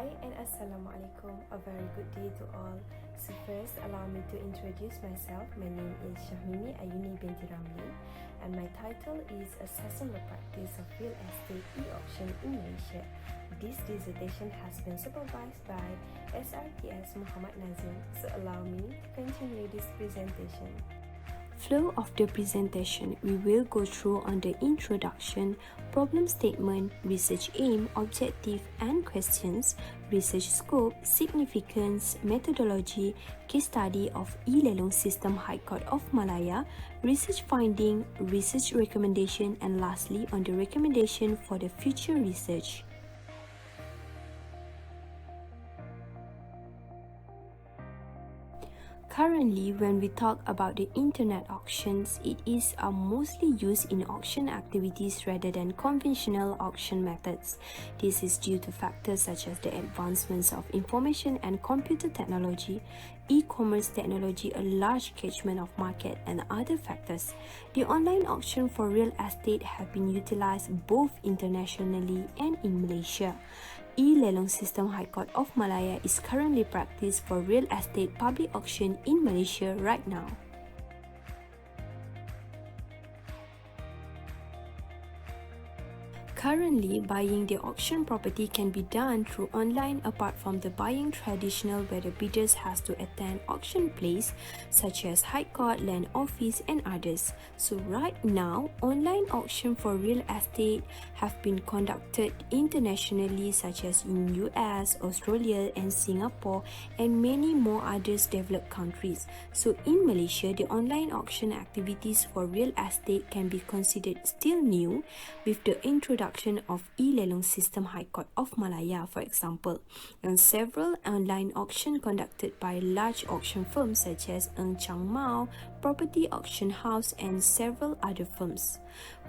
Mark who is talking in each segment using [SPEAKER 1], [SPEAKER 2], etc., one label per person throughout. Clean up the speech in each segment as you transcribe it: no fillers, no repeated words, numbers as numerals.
[SPEAKER 1] Hi and Assalamualaikum. A very good day to all. So first, allow me to introduce myself. My name is Syahmimi Ayuni Ramli and my title is Assessing the Practice of Real Estate E-Auction in Malaysia. This dissertation has been supervised by SRTS Muhammad Nazim. So allow me to continue this presentation. Flow of the presentation, we will go through on the introduction, problem statement, research aim, objective and questions, research scope, significance, methodology, case study of E-Lelong System High Court of Malaya, research finding, research recommendation and lastly on the recommendation for the future research. Currently, when we talk about the internet auctions, it is mostly used in auction activities rather than conventional auction methods. This is due to factors such as the advancements of information and computer technology, e-commerce technology, a large catchment of market, and other factors. The online auction for real estate have been utilized both internationally and in Malaysia. E-Lelong System High Court of Malaya is currently practiced for real estate public auction in Malaysia right now. Currently, buying the auction property can be done through online apart from the buying traditional where the bidders has to attend auction place such as High Court, Land Office and others. So right now, online auction for real estate have been conducted internationally such as in US, Australia and Singapore and many more others developed countries. So in Malaysia, the online auction activities for real estate can be considered still new with the introduction of E-Lelong System High Court of Malaya, for example, and several online auction conducted by large auction firms such as Eng Chang Mao, Property Auction House and several other firms.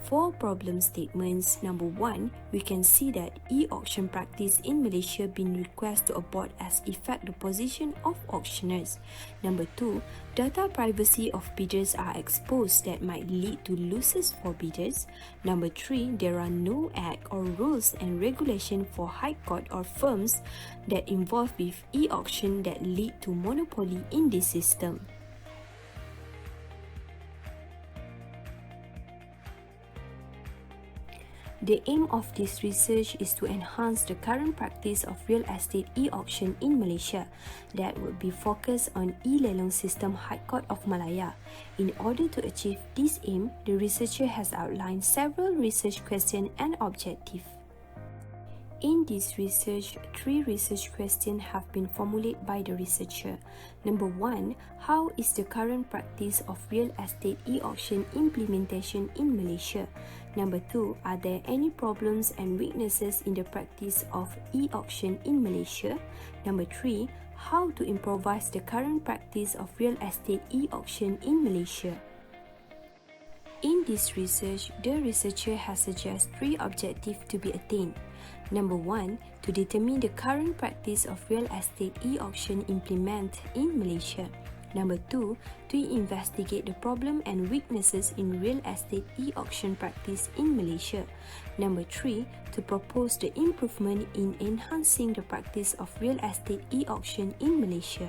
[SPEAKER 1] For problem statements, number 1, we can see that e-auction practice in Malaysia been requested to abort as affect the position of auctioneers. Number 2, data privacy of bidders are exposed that might lead to losses for bidders. Number 3, there are no act or rules and regulation for high court or firms that involve with e-auction that lead to monopoly in this system. The aim of this research is to enhance the current practice of real estate e-auction in Malaysia that would be focused on E-Lelong System High Court of Malaya. In order to achieve this aim, the researcher has outlined several research questions and objectives. In this research, 3 research questions have been formulated by the researcher. Number 1, how is the current practice of real estate e-auction implementation in Malaysia? Number 2, are there any problems and weaknesses in the practice of e-auction in Malaysia? Number 3, how to improvise the current practice of real estate e-auction in Malaysia? In this research, the researcher has suggested 3 objectives to be attained. Number 1, to determine the current practice of real estate e-auction implemented in Malaysia. Number 2, to investigate the problem and weaknesses in real estate e-auction practice in Malaysia. Number 3, to propose the improvement in enhancing the practice of real estate e-auction in Malaysia.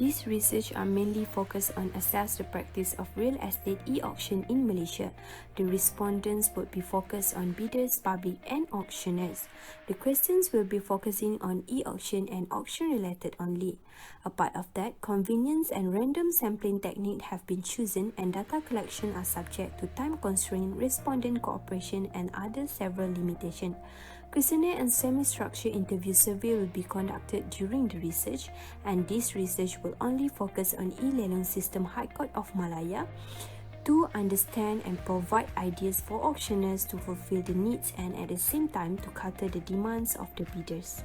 [SPEAKER 1] These research are mainly focused on assess the practice of real estate e-auction in Malaysia. The respondents would be focused on bidders, public and auctioneers. The questions will be focusing on e-auction and auction related only. Apart of that, convenience and random sampling technique have been chosen and data collection are subject to time constraint, respondent cooperation and other several limitations. Questionnaire and semi-structured interview survey will be conducted during the research and this research will only focus on E-Lelong System High Court of Malaya to understand and provide ideas for auctioneers to fulfill the needs and at the same time to cater the demands of the bidders.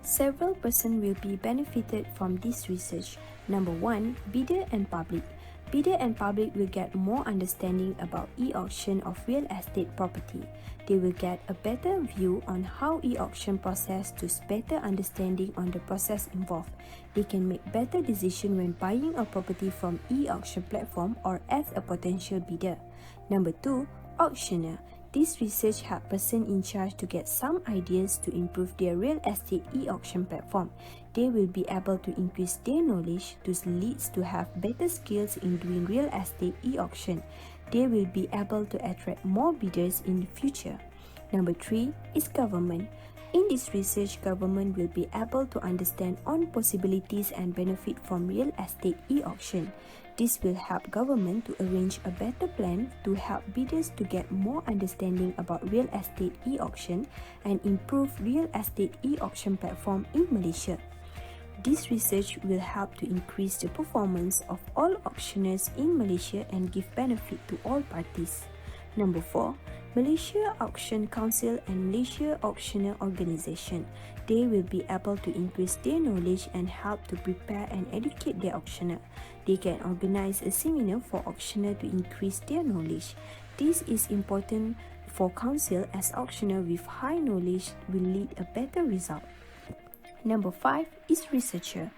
[SPEAKER 1] Several persons will be benefited from this research. Number 1, bidder and public. Bidder and public will get more understanding about e-auction of real estate property. They will get a better view on how e-auction process to better understanding on the process involved. They can make better decision when buying a property from e-auction platform or as a potential bidder. Number 2, auctioneer. This research help person in charge to get some ideas to improve their real estate e-auction platform. They will be able to increase their knowledge to leads to have better skills in doing real estate e-auction. They will be able to attract more bidders in the future. Number 3 is government. In this research, government will be able to understand on possibilities and benefit from real estate e-auction. This will help government to arrange a better plan to help bidders to get more understanding about real estate e-auction and improve real estate e-auction platform in Malaysia. This research will help to increase the performance of all auctioneers in Malaysia and give benefit to all parties. Number 4, Malaysia Auction Council and Malaysia Auctioneer Organisation. They will be able to increase their knowledge and help to prepare and educate their auctioneer. They can organize a seminar for auctioneer to increase their knowledge. This is important for council as auctioneer with high knowledge will lead a better result. Number 5 is researcher.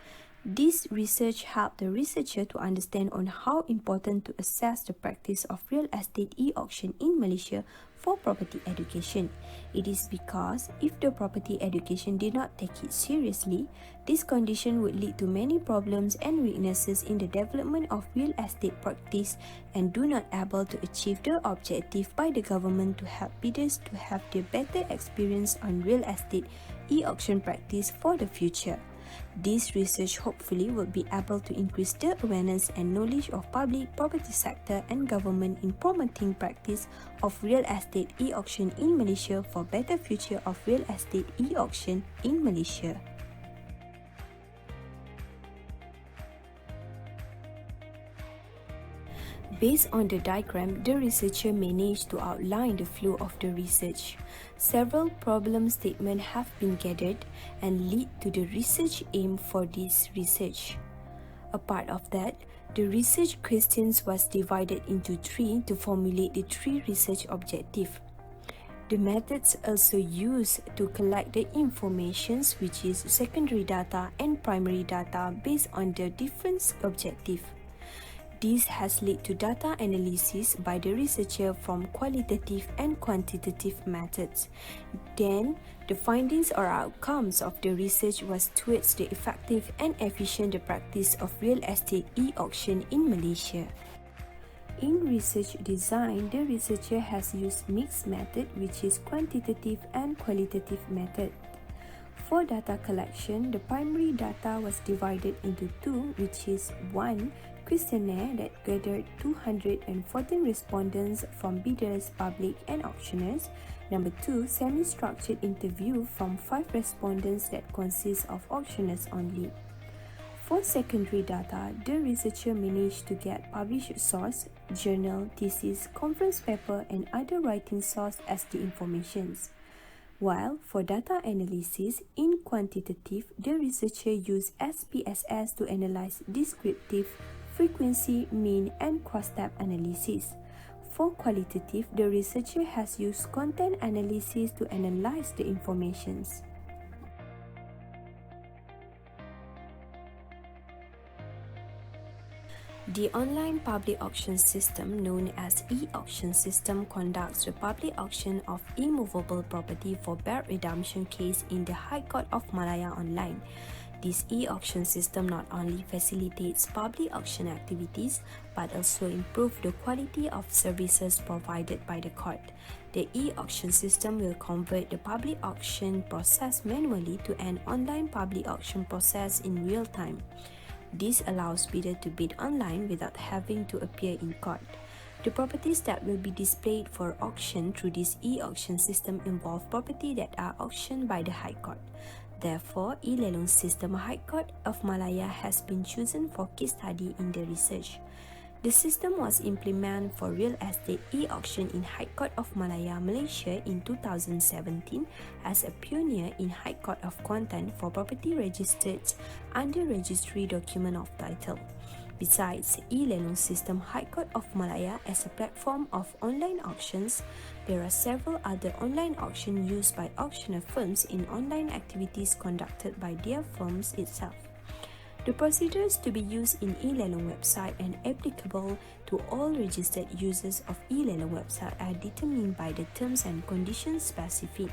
[SPEAKER 1] This research helped the researcher to understand on how important to assess the practice of real estate e-auction in Malaysia for property education. It is because if the property education did not take it seriously, this condition would lead to many problems and weaknesses in the development of real estate practice and do not able to achieve the objective by the government to help bidders to have the better experience on real estate e-auction practice for the future. This research hopefully will be able to increase the awareness and knowledge of public, property sector and government in promoting practice of real estate e-auction in Malaysia for better future of real estate e-auction in Malaysia. Based on the diagram, the researcher managed to outline the flow of the research. Several problem statements have been gathered and lead to the research aim for this research. Apart of that, the research questions was divided into 3 to formulate the 3 research objectives. The methods also used to collect the informations, which is secondary data and primary data based on the different objectives. This has led to data analysis by the researcher from qualitative and quantitative methods. Then, the findings or outcomes of the research was towards the effective and efficient practice of real estate e-auction in Malaysia. In research design, the researcher has used mixed method, which is quantitative and qualitative method. For data collection, the primary data was divided into 2, which is 1. Questionnaire that gathered 214 respondents from bidders, public and auctioneers. Number 2, semi-structured interview from 5 respondents that consists of auctioneers only. For secondary data, the researcher managed to get published source, journal, thesis, conference paper and other writing source as the informations. While for data analysis, in quantitative, the researcher used SPSS to analyze descriptive, frequency, mean and cross-tab analysis. For qualitative, the researcher has used content analysis to analyze the informations. The online public auction system known as e-auction system conducts the public auction of immovable property for bail redemption case in the High Court of Malaya online. This e-auction system not only facilitates public auction activities but also improve the quality of services provided by the court. The e-auction system will convert the public auction process manually to an online public auction process in real time. This allows bidder to bid online without having to appear in court. The properties that will be displayed for auction through this e-auction system involve property that are auctioned by the High Court. Therefore, e-lelong system High Court of Malaya has been chosen for case study in the research. The system was implemented for real estate e-auction in High Court of Malaya, Malaysia in 2017 as a pioneer in High Court of Kuantan for property registered under Registry Document of Title. Besides e-lelong system High Court of Malaya as a platform of online auctions, there are several other online auctions used by auctioneer firms in online activities conducted by their firms itself. The procedures to be used in e-lelong website and applicable to all registered users of e-lelong website are determined by the terms and conditions specified.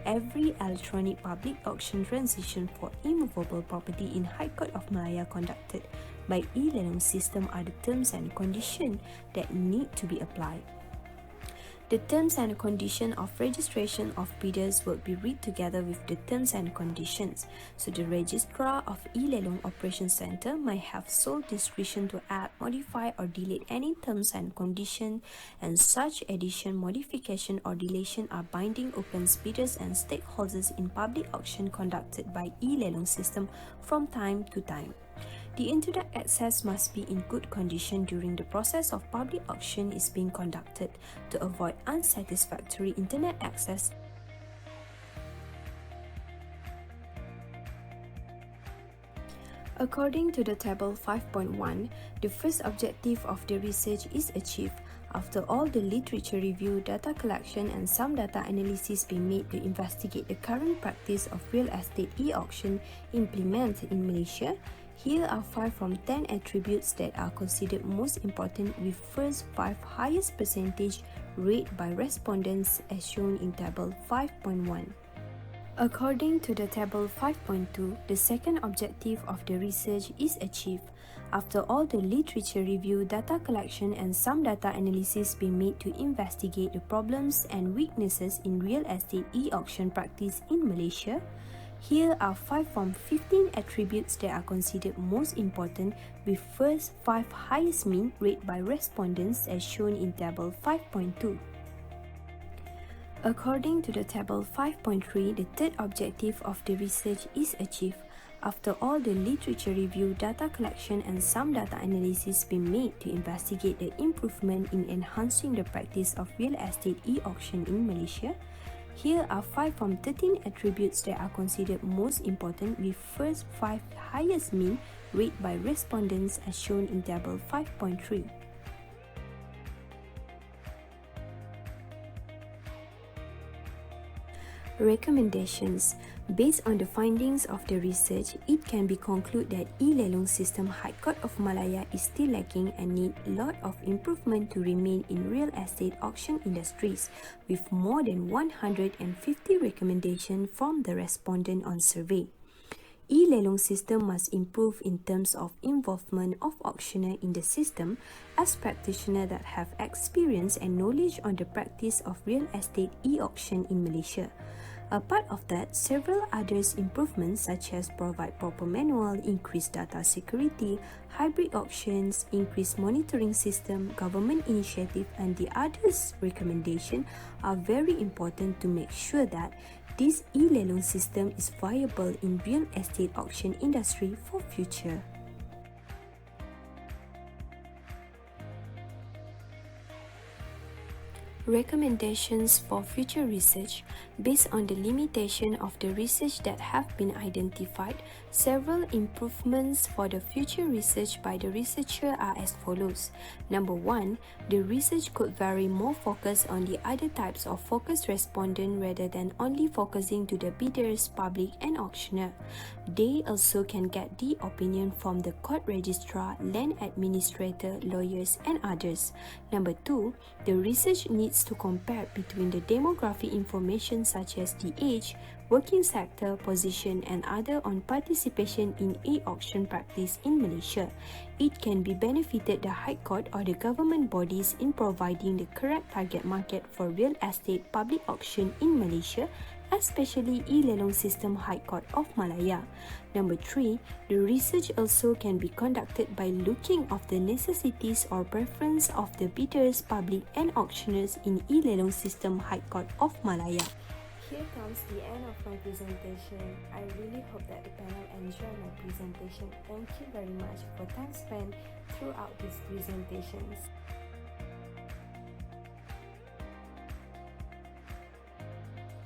[SPEAKER 1] Every electronic public auction transaction for immovable property in High Court of Malaya conducted by e-lelong system are the terms and conditions that need to be applied. The terms and conditions of registration of bidders will be read together with the terms and conditions, so the registrar of e-lelong operation center might have sole discretion to add, modify or delete any terms and conditions, and such addition, modification or deletion are binding upon bidders and stakeholders in public auction conducted by e-lelong system from time to time. The internet access must be in good condition during the process of public auction is being conducted to avoid unsatisfactory internet access. According to the table 5.1, the first objective of the research is achieved after all the literature review, data collection and some data analysis being made to investigate the current practice of real estate e-auction implemented in Malaysia. Here are 5 from 10 attributes that are considered most important, with first 5 highest percentage rate by respondents as shown in table 5.1. According to the table 5.2, the second objective of the research is achieved after all the literature review, data collection and some data analysis being made to investigate the problems and weaknesses in real estate e-auction practice in Malaysia. Here are 5 from 15 attributes that are considered most important, with first 5 highest mean rate by respondents as shown in table 5.2. According to the table 5.3, the third objective of the research is achieved after all the literature review, data collection and some data analysis being made to investigate the improvement in enhancing the practice of real estate e-auction in Malaysia. Here are 5 from 13 attributes that are considered most important, with first 5 highest mean rate by respondents as shown in table 5.3. Recommendations. Based on the findings of the research, it can be concluded that e-lelong system High Court of Malaya is still lacking and need a lot of improvement to remain in real estate auction industries, with more than 150 recommendations from the respondent on survey. E-lelong system must improve in terms of involvement of auctioneer in the system as practitioners that have experience and knowledge on the practice of real estate e-auction in Malaysia. Apart of that, several other improvements such as provide proper manual, increased data security, hybrid auctions, increased monitoring system, government initiative and the others recommendation are very important to make sure that this e-lelong system is viable in real estate auction industry for future. Recommendations for future research. Based on the limitation of the research that have been identified, several improvements for the future research by the researcher are as follows. Number 1, the research could vary more focus on the other types of focused respondent rather than only focusing to the bidders, public and auctioneer. They also can get the opinion from the court registrar, land administrator, lawyers and others. Number 2, the research needs to compare between the demographic information such as the age, working sector, position and other on participation in e-auction practice in Malaysia. It can be benefited the High Court or the government bodies in providing the correct target market for real estate public auction in Malaysia, especially e-lelong system High Court of Malaya. Number 3, the research also can be conducted by looking of the necessities or preference of the bidders, public and auctioneers in e-lelong system High Court of Malaya. Here comes the end of my presentation. I really hope that the panel enjoyed my presentation. Thank you very much for time spent throughout these presentations.